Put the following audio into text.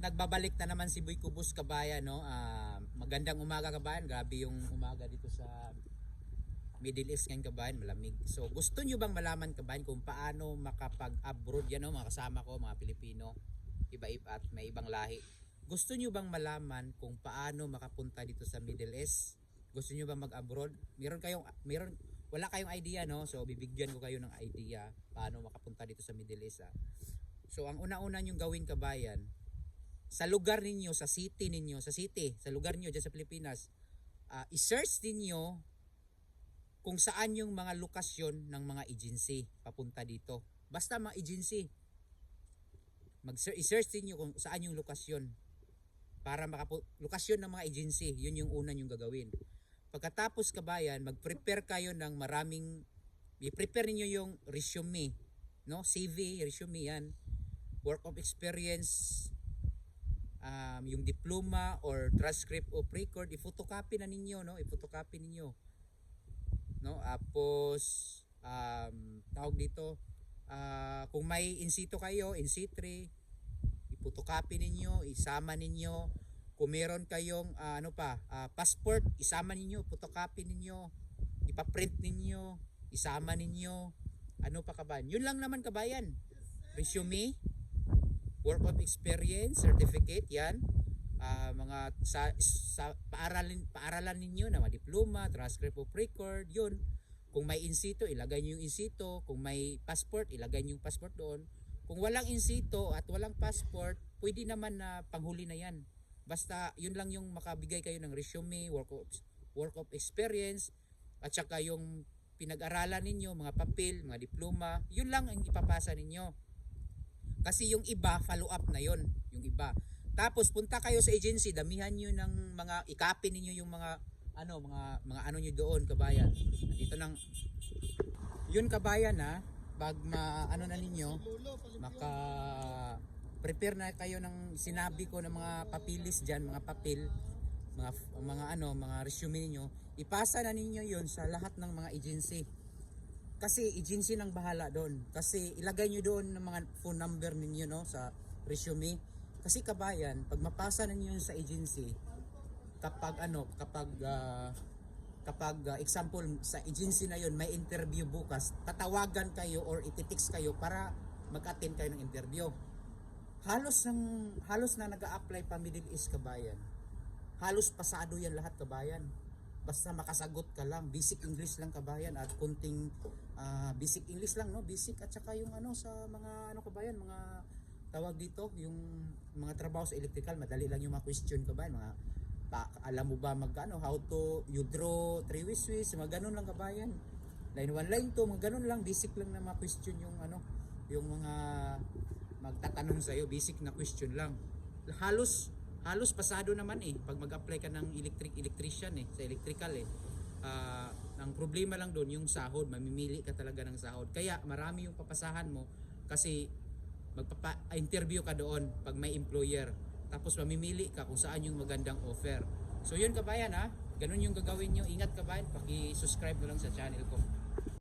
nagbabalik na naman si Boy Kubos kabayan, no? Magandang umaga kabayan. Grabe yung umaga dito sa Middle East ngayon kabayan, malamig. So gusto nyo bang malaman kabayan kung paano makapag-abroad yan, no? Mga kasama ko, mga Pilipino, iba-iba at may ibang lahi. Gusto nyo bang malaman kung paano makapunta dito sa Middle East? Gusto nyo bang mag-abroad? Wala kayong idea, no? So bibigyan ko kayo ng idea paano makapunta dito sa Middle East. So ang una-una nyong gawin kabayan, sa lugar ninyo, sa lugar niyo diyan sa Pilipinas, i-search niyo kung saan yung mga lokasyon ng mga agency papunta dito. Basta mga agency. I-search niyo kung saan yung lokasyon para lokasyon ng mga agency, yun yung una nyong gagawin. Pagkatapos kabayan, mag-prepare kayo ng i-prepare niyo yung resume, no? CV, resume yan. Work of experience, yung diploma or transcript of record, i-photocopy na ninyo, no? I-photocopy ninyo. No? Tapos tawag dito, kung may in situ kayo, in situ, i-photocopy ninyo, isama ninyo. Kung meron kayong passport, isama ninyo, photocopy ninyo, ipa-print ninyo, isama ninyo. Ano pa kabayan? Yun lang naman kabayan. Resume, work of experience, certificate, yan. Mga sa paaralan ninyo na mga diploma, transcript of record, yun. Kung may in situ, ilagay niyo yung in situ. Kung may passport, ilagay niyo yung passport doon. Kung walang in situ at walang passport, pwede naman na panghuli na yan. Basta yun lang yung makabigay kayo ng resume, work of experience, at saka yung pinag-aralan ninyo, mga papel, mga diploma, yun lang ang ipapasa ninyo. Kasi yung iba, follow up na yon, yung iba. Tapos punta kayo sa agency, damihan niyo ng mga i-copy niyo yung mga ano niyo doon kabayan. Dito nang yun kabayan pag ano na ninyo, maka prepare na kayo ng sinabi ko ng mga papilis diyan, mga papel, mga resume niyo, ipasa na ninyo yon sa lahat ng mga agency. Kasi agency nang bahala doon. Kasi ilagay nyo doon ng mga phone number ninyo, no, sa resume. Kasi kabayan, pag mapasa ninyo sa agency, kapag example sa agency na yon may interview bukas, tatawagan kayo or ititext kayo para mag-attend kayo ng interview. Halos na nag-a-apply pa Middle East kabayan. Halos pasado yan lahat kabayan. Basta makasagot ka lang, basic English lang kabayan at kunting basic English lang, no, basic, at saka yung sa mga kabayan, mga tawag dito, yung mga trabaho sa electrical, madali lang yung mga question kabayan, alam mo ba how to you draw 3-way switch, mga ganun lang kabayan, line 1 line 2, mga ganun lang, basic lang na mga question yung yung mga magtatanong sa iyo, basic na question lang. Halos pasado naman pag mag-apply ka ng electrician sa electrical ang problema lang doon yung sahod, mamimili ka talaga ng sahod. Kaya marami yung papasahan mo kasi magpapa-interview ka doon pag may employer. Tapos mamimili ka kung saan yung magandang offer. So yun kabayan ganun yung gagawin nyo. Ingat kabayan, paki-subscribe na lang sa channel ko.